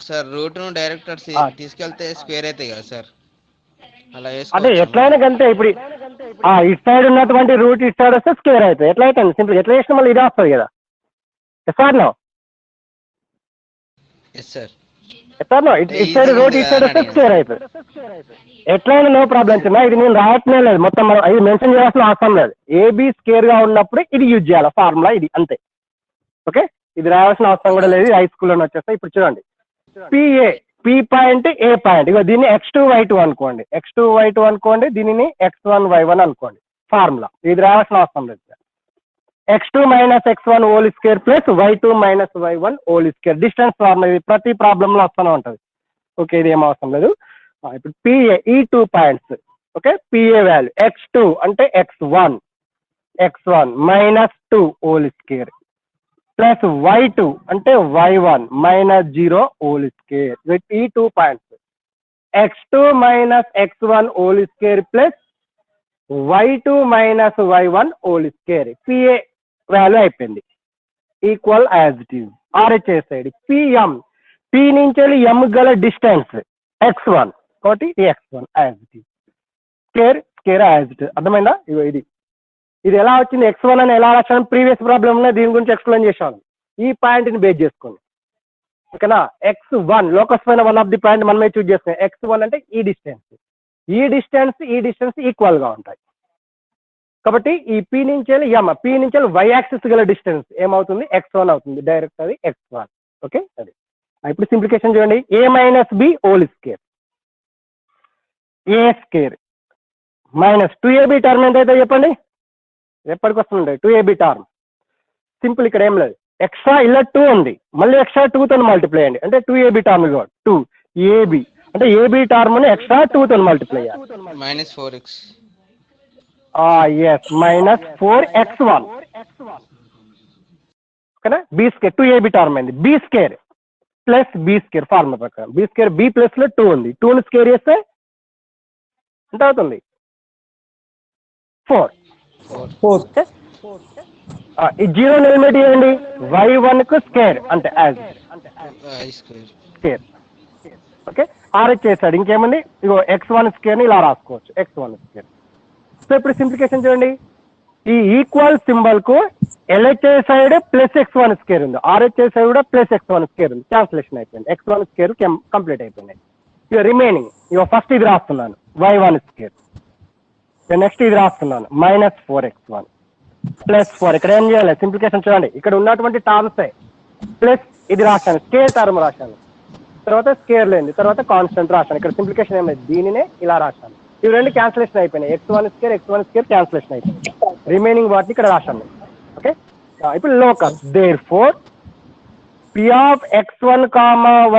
Sir root ను డైరెక్ట్ తీసుకెళ్తే స్క్వేర్ అవుతాయి కదా సార్, అలా అంటే వేసుకోవచ్చు. ఎట్లయినా కంటే ఇప్పుడు ఇటు సైడ్ ఉన్నటువంటి రూట్ ఇటు సైడ్ వస్తే స్క్వేర్ అవుతుంది. ఎట్లా అవుతుంది సింపుల్, ఎట్లా చేసినా మళ్ళీ ఇదే వస్తుంది కదా. SR no yes sir. SR no ఇటు సైడ్ రూట్ ఇటు సైడ్ వస్తే స్క్వేర్ అవుతుంది. ఎట్లయినా నో ప్రాబ్లం చిన్న. ఇది నేను రాయట్లే లేదు, మొత్తం మనం ఇది మెన్షన్ చేయాల్సిన అవసరం లేదు. ఏబీ స్క్వేర్ గా ఉన్నప్పుడు ఇది యూజ్ చేయాలి ఫార్ములా, ఇది అంతే. ఓకే, ఇది రాయాల్సిన అవసరం కూడా లేదు, హై స్కూల్లోనే వచ్చేస్తాయి. ఇప్పుడు చూడండి, పిఏ పి పాయింట్ ఏ పాయింట్, ఇగో దీన్ని x2 y2 అనుకోండి, x2 y2 అనుకోండి, దీనిని x1 y1 అనుకోండి. ఫార్ములా ఇది రావాల్సిన అవసరం లేదు. x2 minus x1 whole square plus y2 minus y1 whole square. Distance formula ఇది ప్రతి ప్రాబ్లమ్ లో వస్తూనే ఉంటుంది. ఓకే, ఇది ఏం అవసరం లేదు. ఇప్పుడు పిఏ ఈ 2 points. Okay, PA value x2 అంటే x1 minus 2 whole square plus y2 అంటే y1 minus 0 whole square. With ఈ 2 points x2 minus x1 whole square plus y2 minus y1 whole square. PA value అయిపోయింది, equal as it is. RHS side PM, P నుంచి M గల distance x1 కాబట్టి x1 as it is. Square as it is. అర్థమైందా? ఇగో ఇది ఎలా వచ్చింది, x1 అని ఎలా రాశాను ప్రీవియస్ ప్రాబ్లమ్ దీని గురించి ఎక్స్ప్లెయిన్ చేశాను. ఈ పాయింట్ని బేస్ చేసుకోండి. ఓకేనా, x1 లోకస్ పైన వన్ ఆఫ్ ది పాయింట్ మనమే చూజ్ చేసుకున్నాం. x1 అంటే ఈ డిస్టెన్స్ ఈక్వల్ గా ఉంటాయి. కాబట్టి ఈ పి నుంచి వై యాక్సిస్ గల డిస్టెన్స్ ఏమవుతుంది, x1 అవుతుంది. డైరెక్ట్ అది x1. ఓకే, అది ఇప్పుడు సింప్లికేషన్ చూడండి. ఏ మైనస్ బి హోల్ స్క్వేర్, ఏ స్క్వేర్ మైనస్ 2ab టర్మ్ ఎంత అయితే చెప్పండి, ఎప్పటికి వస్తుంది 2ab టర్మ్. సింపుల్, ఇక్కడ ఏం లేదు, ఎక్స్ట్రా ఇలా 2 ఉంది, మళ్ళీ ఎక్స్ట్రా 2తో మల్టిప్లై అయ్యండి అంటే 2ab టర్మ్. 2ab అంటే ఏబి టర్మ్ ని ఎక్స్ట్రా 2తో మల్టిప్లై చేయాలి. Minus 4x. Yes, minus 4x1. ఓకేనా, బి స్క్వేర్ 2ab టర్మ్ అయింది. B square plus B square formula ప్రకారం బి స్క్వేర్ బి ప్లస్ లో 2 ఉంది, 2ని స్క్వేర్ చేస్తే ఎంత అవుతుంది, 4. ఈ 0 ఎలిమినేట్ చేయండి, y1 కు స్క్వేర్ అంటే యాజ్ స్క్వేర్. ఓకే, ఆర్హెచ్ చేశాడు. ఇంకేముంది, ఇగో x1 స్క్వేర్ ని ఇలా రాసుకోవచ్చు, x1 స్క్వేర్. సో ఇప్పుడు సింప్లికేషన్ చూడండి, ఈ ఈక్వల్ సింబల్ కు LHS side plus x1 square ఉంది, RHS సైడ్ కూడా ప్లస్ x1 స్క్వేర్ ఉంది. ట్రాన్స్లేషన్ అయిపోయింది, x1 స్క్వేర్ కంప్లీట్ అయిపోయింది. ఇక రిమైనింగ్ ఇక ఫస్ట్ ఇది రాస్తున్నాను y1 స్క్వేర్, నెక్స్ట్ ఇది రాస్తున్నాను మైనస్ 4x1 ప్లస్ 4. ఇక్కడ ఏం చేయాలి, సింప్లికేషన్ చూడండి, ఇక్కడ ఉన్నటువంటి టర్మ్స్ ప్లస్ ఇది రాశాను, స్క్వేర్ టర్మ్ రాశాను, తర్వాత స్క్వేర్ లేని, తర్వాత కాన్స్టెంట్ రాశాను. ఇక్కడ సింప్లికేషన్ ఏమైంది, దీనినే ఇలా రాశాను. ఇవి రెండు క్యాన్సిలేషన్ అయిపోయినాయి, x1 స్క్వేర్ క్యాన్సిలేషన్ అయిపోయింది. రిమైనింగ్ వాటిని ఇక్కడ రాశాను. ఓకే, ఇప్పుడు locus, therefore P of x1,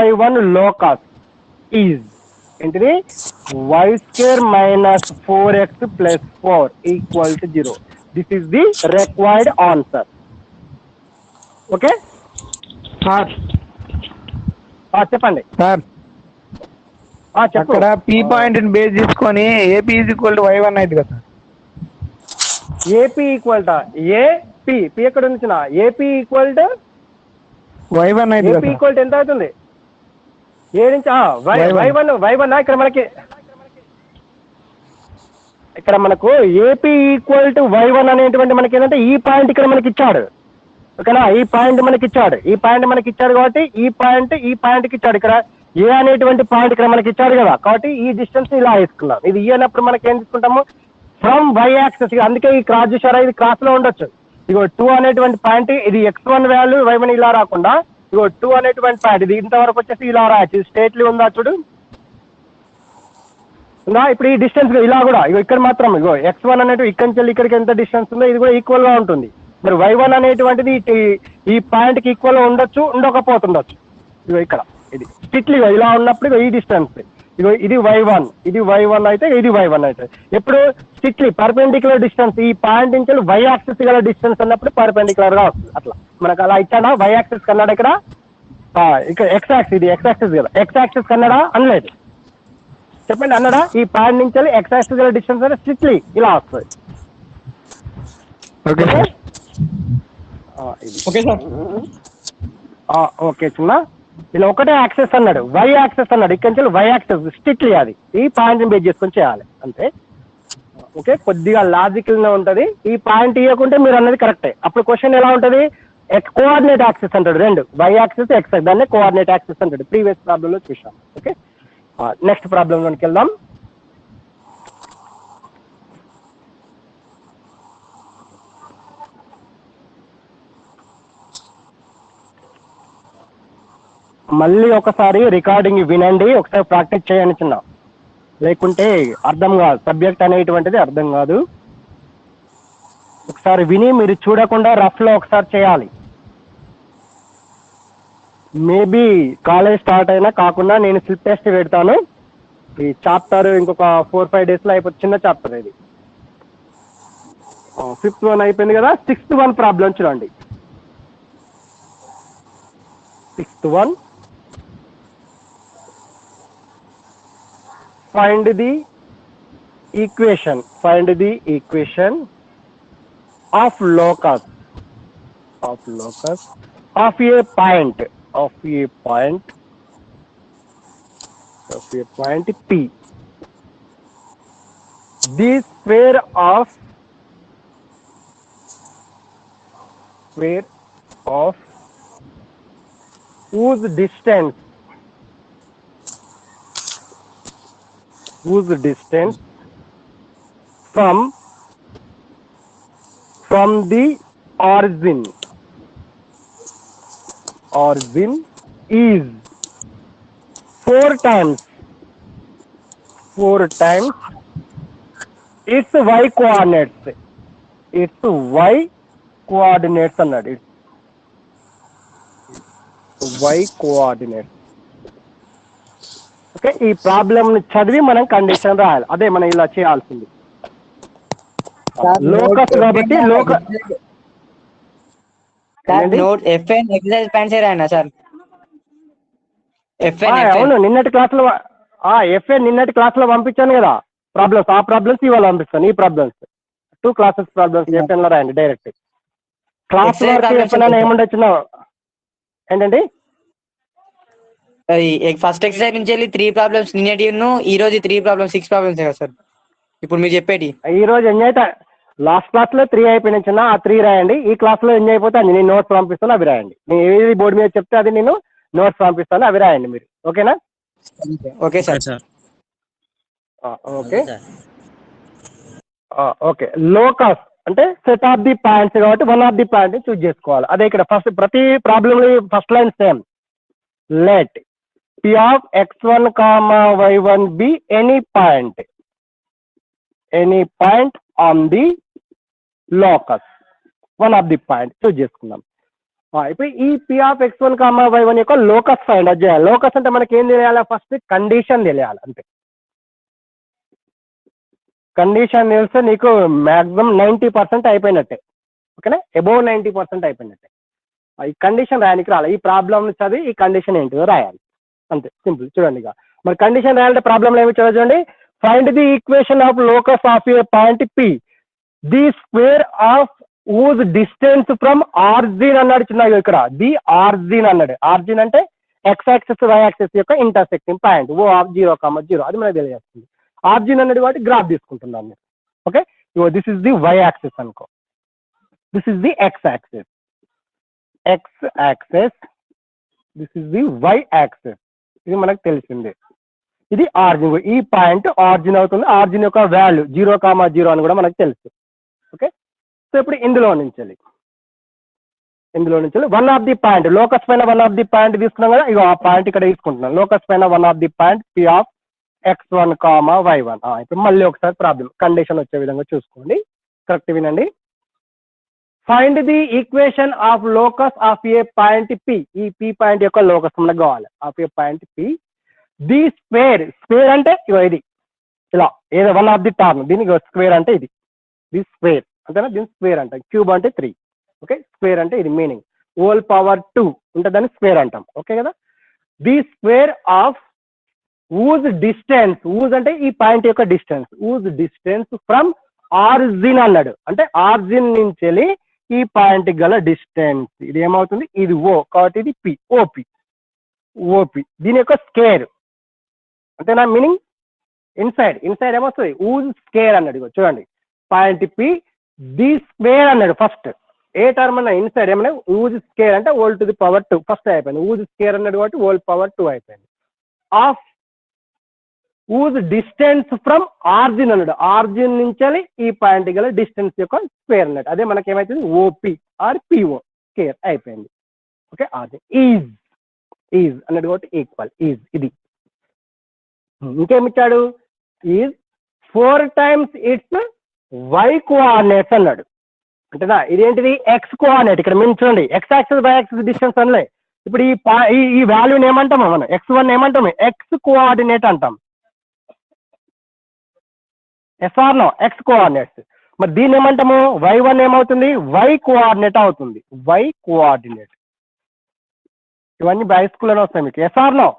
y1 locus is ఏంటిది, y square minus 4x plus 4 equal to 0. This is the required answer. Okay sir చెప్పండి సార్, చెప్పు. అక్కడ పి పాయింట్ ని బేస్ చేసుకొని AP is equal to y1 అయింది కదా sir. AP equal to AP, P ఎక్కడ ఉంది, ఏపీ ఈక్వల్ టు y1 అయింది ఏపీ కదా ఈక్వల్ టు ఎంత అవుతుంది, ఏ నుంచి y1 ఇక్కడ మనకు ఏపీ ఈక్వల్ టు y1 అనేటువంటి మనకి ఏంటంటే ఈ పాయింట్ ఇక్కడ మనకి ఇచ్చాడు. ఓకేనా, ఈ పాయింట్ మనకి ఇచ్చాడు కాబట్టి ఈ పాయింట్కి ఇచ్చాడు. ఇక్కడ ఏ అనేటువంటి పాయింట్ ఇక్కడ మనకి ఇచ్చాడు కదా, కాబట్టి ఈ డిస్టెన్స్ ఇలా వేసుకున్నాం. ఇది ఈ అన్నప్పుడు మనకి ఏం తీసుకుంటాము, ఫ్రమ్ వై యాక్సెస్, అందుకే ఈ క్రాస్ చూసారా, ఇది క్రాస్ లో ఉండొచ్చు. ఇగో 2 అనేటువంటి పాయింట్, ఇది x1 వాల్యూ y1 ఇలా రాకుండా ఇగో 2 అనేటువంటి పాయింట్ ఇది ఇంతవరకు వచ్చేసి ఇలా రాయచ్చు. ఇది స్ట్రేట్లీ ఉందా చూడు, ఉందా? ఇప్పుడు ఈ డిస్టెన్స్ ఇలా కూడా ఇగో ఇక్కడ మాత్రం ఇగో x1 అనేటివి ఇక్కడి నుంచి ఇక్కడికి ఎంత డిస్టెన్స్ ఉందో ఇది కూడా ఈక్వల్ గా ఉంటుంది. మరి y1 అనేటువంటిది ఈ పాయింట్ కి ఈక్వల్ గా ఉండొచ్చు, ఉండకపోతుండొచ్చు. ఇగో ఇక్కడ ఇది స్ట్రిక్ట్లీ ఇలా ఉన్నప్పుడు ఇగో ఈ డిస్టెన్స్ ఇగో ఇది y1, ఇది y1 అయితే ఇది y1 అయితే ఎప్పుడు స్ట్రిక్ట్లీ పర్పెండిక్యులర్ డిస్టెన్స్, ఈ పాయింట్ నుంచి y యాక్సిస్ గల డిస్టెన్స్ అన్నప్పుడు పర్పెండిక్యులర్ గా వస్తుంది. అట్లా మనకు అలా ఇచ్చాడా y యాక్సిస్ కన్నాడా ఇక్కడ, ఇక్కడ x యాక్సిస్, ఇది x యాక్సిస్ కదా, x యాక్సిస్ కన్నాడా అనలేదు, చెప్పండి అన్నాడా? ఈ పాయింట్ నుంచి x యాక్సిస్ గల డిస్టెన్స్ అంటే స్ట్రిక్ట్లీ ఇలా వస్తుంది. Okay sir. Okay sir. Okay చిన్న, ఇలా ఒకటే యాక్సెస్ అన్నాడు, వై యాక్సెస్ అన్నాడు, ఇక్కడి నుంచి వై యాక్సెస్ స్ట్రిక్ట్లీ అది ఈ పాయింట్ బేస్ చేసుకొని చేయాలి అంతే. ఓకే, కొద్దిగా లాజికల్ గా ఉంటది. ఈ పాయింట్ ఇవ్వకుంటే మీరు అన్నది కరెక్టే. అప్పుడు క్వశ్చన్ ఎలా ఉంటది, కోఆర్డినేట్ యాక్సెస్ అంటాడు, రెండు వై యాక్సెస్ ఎక్స్, దాన్ని కోఆర్డినేట్ యాక్సెస్ అంటాడు. ప్రీవియస్ ప్రాబ్లం లో చూసాం. ఓకే, నెక్స్ట్ ప్రాబ్లం లోకి వెళ్దాం. మళ్ళీ ఒకసారి రికార్డింగ్ వినండి, ఒకసారి ప్రాక్టీస్ చేయండి చిన్న, లేకుంటే అర్థం కాదు, సబ్జెక్ట్ అనేటువంటిది అర్థం కాదు. ఒకసారి విని మీరు చూడకుండా రఫ్ లో ఒకసారి చేయాలి. మేబీ కాలేజ్ స్టార్ట్ అయినా కాకుండా నేను స్లిప్ టెస్ట్ పెడతాను. ఈ చాప్టర్ ఇంకొక 4-5 days లో అయిపోతుంది, చిన్న చాప్టర్ ఇది. 5th one అయిపోయింది కదా, 6th one ప్రాబ్లం చూడండి. 6th one, find the equation of locus of a point P. The square of whose distance from the origin is 4 times its y coordinates అన్నాడు. y coordinates. Okay, ఈ problem చదివి మనం condition రాయాలి, అదే మనం ఇలా చేయాల్సింది. లోకస్ కాబట్టి నోట్ FN ఎక్సర్సైజ్ పాయింట్స్ రాయనా సార్? అవును, నిన్నటి క్లాస్ లో పంపించాను కదా ప్రాబ్లమ్స్, ఆ ప్రాబ్లమ్స్ ఇవాళ పంపిస్తాను. ఈ ప్రాబ్లమ్స్ 2 classes ప్రాబ్లమ్స్ FN లో రాయండి డైరెక్ట్. క్లాస్ వరకు FN అని ఏముండొచ్చు ఏంటండి, ఫస్ట్ ఎక్సర్సైజ్ నుంచి వెళ్ళి 3 ప్రాబ్లమ్స్ నిన్నటి ఈ రోజు 3 ప్రాబ్లమ్స్ 6 ప్రాబ్లమ్స్ కదా సార్ ఇప్పుడు మీరు చెప్పేటి? ఈ రోజు ఎంజాయ్ అయితే లాస్ట్ క్లాస్ లో 3 అయిపోయినాయి చిన్న, ఆ 3 రాయండి. ఈ క్లాస్ లో ఎంజాయ్ అయిపోతే అది నేను నోట్స్ పంపిస్తాను, అవి రాయండి. నేను ఏది బోర్డు మీద చెప్తే అది నేను నోట్స్ పంపిస్తాను, అవి రాయండి మీరు. ఓకేనా? Okay sir. Okay okay, locus అంటే సెట్ ఆఫ్ ది పాయింట్స్ కాబట్టి one of the point choose చేసుకోవాలి. అదే ఇక్కడ ఫస్ట్ ప్రతి problem first line same. Let P of x1, y1 be any point on the locus, one of the point choose చేసుకుందాం. ఇప్పుడు ఈ P of x1, y1 యొక్క locus find out చేయాలి. Locus అంటే మనకి ఏం తెలియాలి, ఫస్ట్ కండిషన్ తెలియాలి అంతే. కండిషన్ తెలిస్తే నీకు మ్యాక్సిమం 90% అయిపోయినట్టే. ఓకేనా, అబోవ్ 90% అయిపోయినట్టే. ఈ కండిషన్ రాయడానికి రావాలి. ఈ ప్రాబ్లమ్ చదివి ఈ కండిషన్ ఏంటిదో రాయాలి అంతే, సింపుల్. చూడండి ఇక మరి కండిషన్ రాయాలంటే ప్రాబ్లంలో ఏమి చూడండి, find the equation of locus of a point P, the square of whose distance from origin అన్నాడు చిన్న. ఇక్కడ ది ఆర్జిన్ అన్నాడు. ఆర్జిన్ అంటే x యాక్సిస్ y యాక్సిస్ యొక్క ఇంటర్సెక్టింగ్ పాయింట్ O ఆఫ్ 0,0, అది మనకు తెలియజేస్తుంది. ఆర్జిన్ అన్నది కాబట్టి గ్రాఫ్ తీసుకుంటున్నాం మీరు. Okay, this is the y axis అనుకో, this is the x axis, this is the y axis, ఇది మనకు తెలిసింది. ఇది ఆరిజిన్. ఈ పాయింట్ ఆరిజిన్ అవుతుంది. ఆరిజిన్ యొక్క వాల్యూ 0,0 అని కూడా మనకు తెలుసు. ఓకే, సో ఇప్పుడు ఇందులో నుంచి one of the point locus పైన వన్ ఆఫ్ ది పాయింట్ తీసుకున్నాం కదా, ఇగో ఆ పాయింట్ ఇక్కడ తీసుకుంటున్నాం. లోకస్ పైన one of the point P of x1, y1. ఇప్పుడు మళ్ళీ ఒకసారి ప్రాబ్లం కండిషన్ వచ్చే విధంగా చూసుకోండి. కరెక్ట్ వినండి. Find the equation of locus of a point P. ఈ P పాయింట్ యొక్క లోకస్ మనకు కావాలి. Of a point P. The square అంటే ఇగో ఇది ఇలా ఏదో వన్ ఆఫ్ ది టర్మ్. దీనికి స్క్వేర్ అంటే ఇది, ది స్క్వేర్ అంతేనా. దీని స్క్వేర్ అంటాం. క్యూబ్ అంటే 3. ఓకే, స్క్వేర్ అంటే ఇది మీనింగ్. హోల్ పవర్ 2 ఉంటే దాన్ని స్క్వేర్ అంటాం. ఓకే కదా. The square of whose distance. Whose అంటే ఈ పాయింట్ యొక్క distance. Ooze distance from origin అన్నాడు. అంటే ఆరిజిన్ నుంచి వెళ్ళి ఈ పాయింట్ గల డిస్టెన్స్ ఇది ఏమవుతుంది, ఇది ఓ కాబట్టి ఇది పి, ఓపి. దీని యొక్క స్కేర్ అంతేనా మీనింగ్. ఇన్సైడ్ ఏమొస్తుంది, ఊజ్ స్కేర్ అన్నాడు. చూడండి పాయింట్ పి, ది స్క్వేర్ అన్నాడు ఫస్ట్. ఏ టర్మ్ అన్నా ఇన్సైడ్ ఏమన్నా ఊజ్ స్కేర్ అంటే whole to the power 2 first అయిపోయింది. ఊజ్ స్కేర్ అన్నాడు కాబట్టి హోల్ పవర్ 2 అయిపోయింది. Of whose distance from origin అన్నాడు. ఆరిజిన్ నుంచి ఈ పాయింట్ గల డిస్టెన్స్ యొక్క స్క్వేర్ అన్నాడు. అదే మనకి ఏమైతుంది, ఓపి ఆర్ పిఓ స్క్వేర్ అయిపోయింది. ఓకే, ఆరిజిన్ ఈజ్ అన్నాడు కాబట్టి ఈక్వల్ ఈజ్ ఇది. ఇంకేమిచ్చాడు, is 4 times it's y coordinates అన్నాడు. అంటేనా ఇదేంటిది, ఎక్స్ కోఆర్డినేట్. ఇక్కడ మేము చూడండి x axis by axis distance అనలే. ఇప్పుడు ఈ వాల్యూని ఏమంటాము మనం, x1 ఏమంటాము, ఎక్స్ కోఆర్డినేట్ అంటాం. SR no x coordinates. మరి దీన్ని ఏమంటాము, y1 ఏమవుతుంది, వై కోఆర్డినేట్ అవుతుంది. Y coordinate. ఇవన్నీ బై స్కూల్లోనే వస్తాయి మీకు. ఎస్ఆర్ నో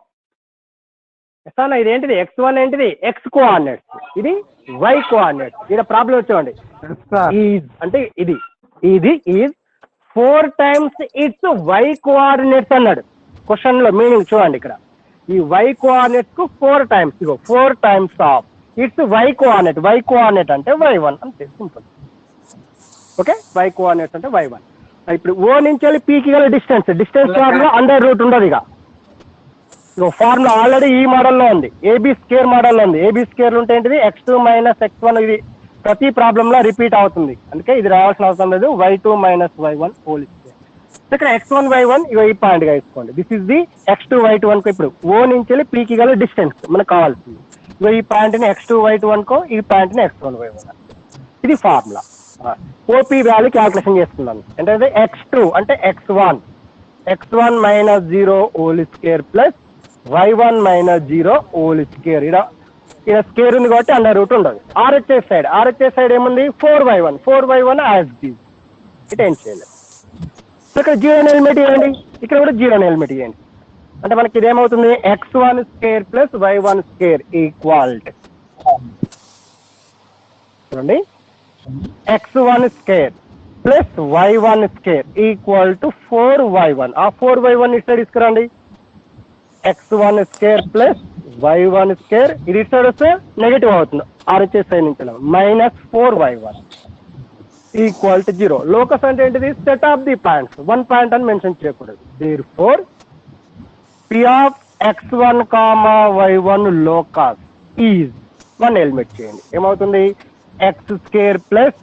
ఇదేంటిది, x1 ఏంటిది, ఎక్స్ కోఆర్డినేట్స్, ఇది వై కోఆర్డినేట్స్. ఇక్కడ ప్రాబ్లం వచ్చేవండి, ఈజ్ అంటే ఇది is 4 times it's y coordinates అన్నాడు. క్వశ్చన్ లో మీనింగ్ చూడండి. ఇక్కడ ఈ వై కోఆర్డినేట్స్ కు 4 times, ఇగో 4 times of its y coordinate అంటే y1 అంతే, సింపుల్. ఓకే, వై కోఆర్డినేట్స్ అంటే y1. ఇప్పుడు ఓ నుంచి వెళ్ళి పీకి గల డిస్టెన్స్ ఫార్ములా అండర్ రూట్ ఉండదు. ఇక ఫార్ములా ఆల్రెడీ ఈ మోడల్లో ఉంది, ఏబీ స్క్వేర్ మోడల్లో ఉంది. ఏబీ స్క్వేర్ ఉంటే ఏంటిది, x2 - x1. ఇది ప్రతి ప్రాబ్లంలో రిపీట్ అవుతుంది, అందుకే ఇది రావాల్సిన అవసరం లేదు. y2 - y1 whole square. ఇక్కడ x1 y1 ఇగో ఈ పాయింట్ గా తీసుకోండి. This is the x2 y2 అనుకో. ఇప్పుడు ఓ నుంచి వెళ్ళి పీకి గల డిస్టెన్స్ మనకు కావాల్సింది. ఇగో ఈ పాయింట్ ని x2 y2 అనుకో, ఈ పాయింట్ ని x1 y1. ఇది ఫార్ములా. ఓపీ వాల్యూ క్యాల్కులేషన్ చేసుకున్నాను. అంటే x2 అంటే x1 - 0 whole square plus y1 - 0 whole square. ఇక్కడ స్క్వేర్ ఉంది కాబట్టి అండర్ రూట్ ఉండదు. ఆర్హెచ్ఎస్ సైడ్ ఏముంది, 4y1 యాజ్ దిస్. ఇట్ ఏం చేయలేదు. ఇక్కడ 0 ఎలిమినేట్ చేయండి, ఇక్కడ కూడా 0 ఎలిమినేట్ చేయండి. అంటే మనకి ఇదేమవుతుంది, x1 square plus y1 square equal చూడండి, x1 square plus y1 square equal to 4y1. ఆ 4y1 ఇటు సైడ్ తీసుకురండి. x1 square plus y1 square ఇది ఇటు సైడ్ వస్తే నెగిటివ్ అవుతుంది. ఆర్హెచ్ఎస్ సైడ్ నుంచి -4y1 ఈక్వల్ టు 0. లోకస్ అంటే ఏంటిది, set of the points. 1 point అని మెన్షన్ చేయకూడదు. Therefore P of x1, y1 locus is 1 eliminate చేయండి. ఏమవుతుంది, x square plus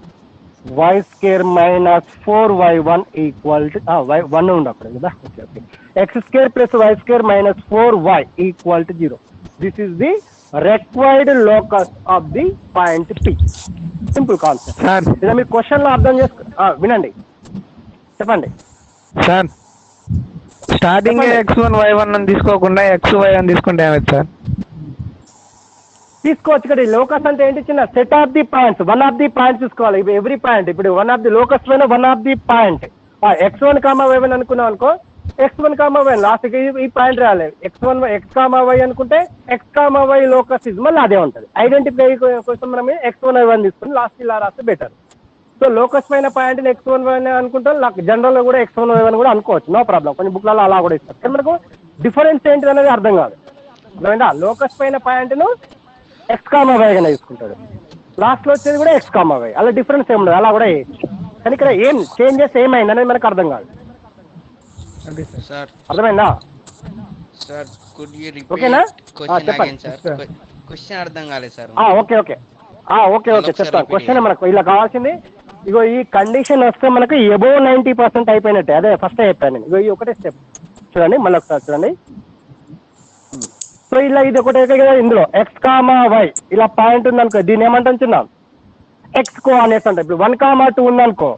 y square -4y1 equal to 1 ఉండప్పుడు కదా. Okay, x square plus y square -4y equal to 0. This is the required locus of the point P. Simple concept. ఇలా మీరు question లో అర్థం చేసుకో. వినండి, చెప్పండి సార్. స్టార్టింగ్ x1 y1 అని తీసుకోకుండా xy అని తీసుకుంటే ఏమైంది సార్? తీసుకోవచ్చు. ఇక్కడ లోకస్ అంటే ఏంటి, చిన్న set of the points. 1 of the points తీసుకోవాలి. ఇప్పుడు ఎవ్రీ పాయింట్, ఇప్పుడు 1 ఆఫ్ ది లోకస్ పైన 1 of the point. x1, y1 అనుకున్నాం అనుకో, x1, y లాస్ట్ ఈ పాయింట్ రాలేదు. x1 x, y అనుకుంటే x, y లోకస్ ఇస్ మళ్ళీ అదే ఉంటుంది. ఐడెంటిఫై కోసం మనం x1 y1 తీసుకుని లాస్ట్ ఇలా రాస్తే బెటర్. సో లోకస్ పైన పాయింట్ x1 y అనుకుంటాం. జనరల్ గా కూడా x1 y1 కూడా అనుకోవచ్చు, నో ప్రాబ్లం. కొన్ని బుక్లలో అలా కూడా ఇస్తారు. కానీ మనకు డిఫరెన్స్ ఏంటిది అనేది అర్థం కాదు. అర్థమైందా? లోకస్ పైన పాయింట్ ను x, y గానే తీసుకుంటాడు. లాస్ట్ లో వచ్చేది కూడా x, y. అలా డిఫరెన్స్ ఏమి ఉండదు, అలా కూడా వేయచ్చు. కానీ ఇక్కడ ఏం చేంజెస్ ఏమైంది అనేది మనకు అర్థం కాదు. సార్ అర్థమైందా? సార్ కుడ్ యూ ఓకేనా? రిపీట్ క్వశ్చన్ చెప్పండి. Again sir? క్వశ్చన్ అర్థం కాలేదు సార్. ఓకే ఓకే ఓకే మళ్ళీ ఒకసారి చెప్తాను. repeat క్వశ్చన్ చేయండి. మనకు ఇలా కావాల్సింది. ఇగో ఈ కండిషన్ వస్తే మనకు ఎబో 90% అయిపోయినట్టే. అదే ఫస్ట్ చెప్పాను నేను. ఇగో ఈ ఒకటే స్టెప్ చూడండి, మళ్ళీ ఒకసారి చూడండి. సో ఇలా ఇది ఒకటే కదా, ఇందులో ఎక్స్ కామా వై ఇలా పాయింట్ ఉందనుకో, దీన్ని ఏమంటాం చిన్న ఎక్స్ కోఆర్డినేట్స్ అంట. ఇప్పుడు 1,2 ఉందనుకో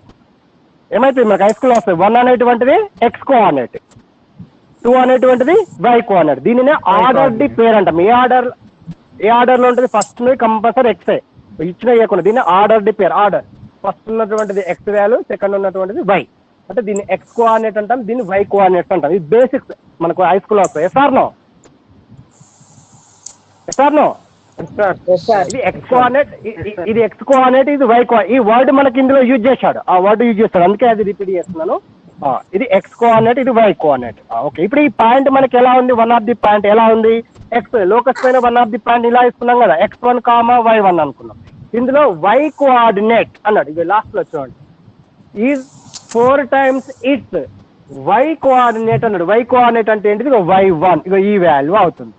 ఏమైతుంది మనకు హై స్కూల్ వస్తుంది. 1 అనేటువంటిది ఎక్స్ కోఆర్డినేట్, 2 అనేటువంటిది వై కోఆర్డినేట్. దీనినే ఆర్డర్ ది పేర్ అంటాం. ఏ ఆర్డర్ లో ఉంటుంది? ఫస్ట్ కంపల్సరీ ఎక్సే ఇచ్చిన ఇవ్వకుండా దీన్ని order the pair. Order first ఉన్నటువంటిది ఎక్స్ వాల్యూ, సెకండ్ ఉన్నటువంటిది వై. అంటే దీన్ని ఎక్స్ కోఆర్డినేట్ అంటాం, దీన్ని వై కోఆర్డినేట్స్ అంటాం. ఇది బేసిక్స్ మనకు హై స్కూల్ వస్తుంది. ఎస్ఆర్ నో ఇది ఎక్స్ కోఆర్డినేట్, ఇది ఎక్స్ కోఆర్డినేట్, ఇది వై కోఆర్డినేట్. ఈ వర్డ్ మనకి ఇందులో యూజ్ చేశాడు, ఆ వర్డ్ యూజ్ చేస్తాడు, అందుకే అది రిపీట్ చేస్తున్నాను. ఇది ఎక్స్ కోఆర్డినేట్, ఇది వై కోఆర్డినేట్. ఓకే, ఇప్పుడు ఈ పాయింట్ మనకి ఎలా ఉంది? వన్ ఆఫ్ ది పాయింట్ ఎలా ఉంది? ఎక్స్ లోకస్ పైన వన్ ఆఫ్ ది పాయింట్ ఇలా ఇస్తున్నాం కదా, x1, y1 అనుకున్నాం. ఇందులో వై కోఆర్డినేట్ అన్నాడు. ఇది లాస్ట్ లో చూడండి, is 4 times it's y coordinate అన్నాడు. వై కోఆర్డినేట్ అంటే ఏంటిది? ఇగో y1, ఇగో ఈ వాల్యూ అవుతుంది.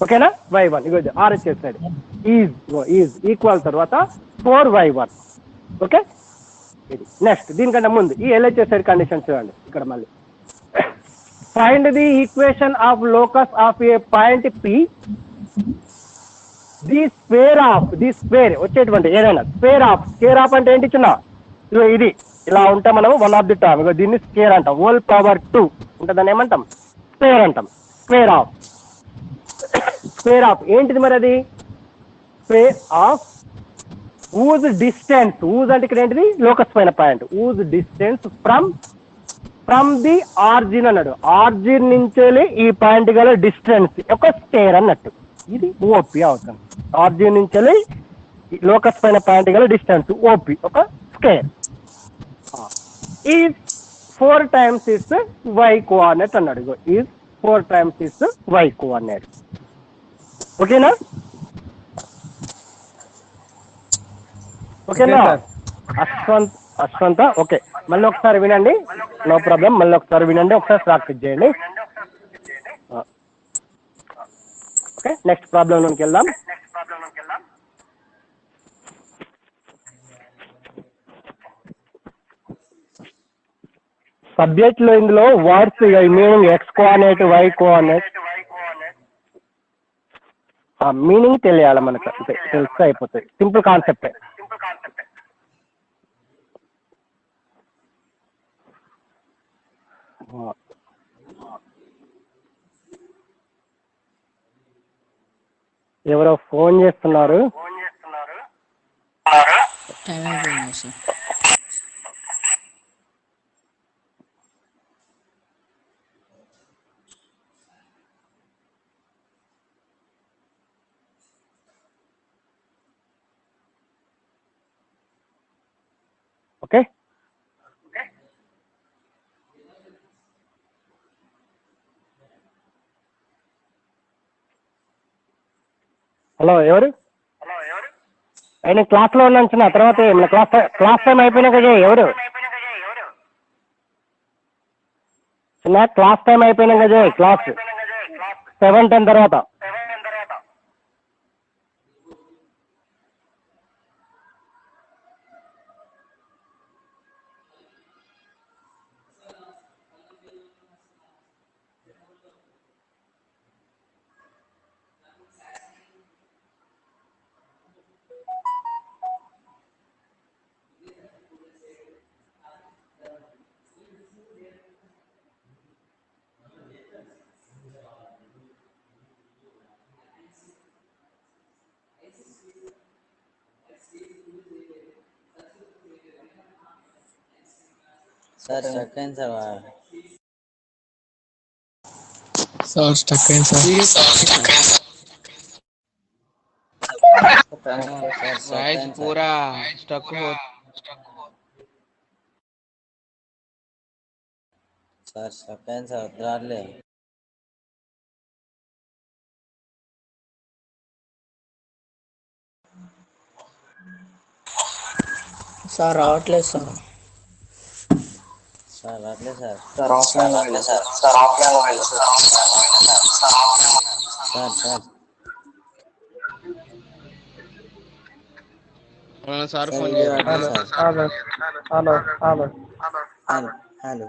ఓకేనా? y1 ఇగో ఆర్ఎస్ చేస్తాడు. ఈజ్ ఈక్వల్ తర్వాత 4y1. ఓకే, ఇది నెక్స్ట్. దీనికంటే ముందు ఈ LHS కండిషన్ చూడండి. ఇక్కడ మళ్ళీ find the equation of locus of a point P, the square వచ్చేటువంటి ఏదైనా స్క్వేర్ ఆఫ్ అంటే ఏంటి చిన్న? ఇగో ఇది ఇలా ఉంటే మనము వన్ ఆఫ్ ది టర్మ్, ఇగో దీన్ని స్క్వేర్ అంటాం. హోల్ పవర్ 2 ఉంటే దాన్ని ఏమంటాం? స్క్వేర్ అంటాం. స్క్వేర్ ఆఫ్ ఏంటిది మరి? అది square of whose distance. Whose అంటే ఇక్కడ ఏంటిది? లోకస్ పైన point. Whose distance from the origin అన్నాడు. ఆర్జిన్ నుంచి ఈ పాయింట్ గల డిస్టెన్స్ ఒక స్క్వేర్ అన్నట్టు. ఇది ఓపీ అవుతుంది. ఆర్జిన్ నుంచి లోకస్ పైన పాయింట్ గల డిస్టెన్స్ ఓపీ ఒక స్క్వేర్. ఈ 4 times ఇస్ వై కోఆర్డినేట్ అన్నాడు. ఇగో ఈ 4 times ఇస్ వై కోఆర్డినేట్. ఓకేనా? ఓకేనా అశ్వంత? ఓకే, మళ్ళీ ఒకసారి వినండి, నో ప్రాబ్లం. మళ్ళీ ఒకసారి వినండి, ఒకసారి ప్రాక్టీస్ చేయండి. ఓకే, నెక్స్ట్ ప్రాబ్లంలోకి వెళ్దాం. సబ్జెక్ట్ లో ఇందులో words meaning x coordinate, y coordinate meaning తెలియాలి మనకు, అంతే తెలిస్తే అయిపోతుంది. సింపుల్ కాన్సెప్టే. ఎవరో ఫోన్ చేస్తున్నారు. ఓకే, హలో ఎవరు? నేను క్లాస్లో ఉన్నాను చిన్న. తర్వాత మన క్లాస్ టైం అయిపోయినాక ఎవరు చిన్న? క్లాస్ టైం అయిపోయినాక క్లాస్ 7-10 తర్వాత. సార్ స్టక్ అయింది సార్. సార్ స్టక్ అయింది సార్. వాయిస్ పూరా స్టక్ సార్ స్టక్ అయింది సార్, రాలే. సార్ రావట్లేదు సార్. సార్ అట్లే sir sir sir sir phone ఇది చేయాలి అట్లే sir hello hello hello hello hello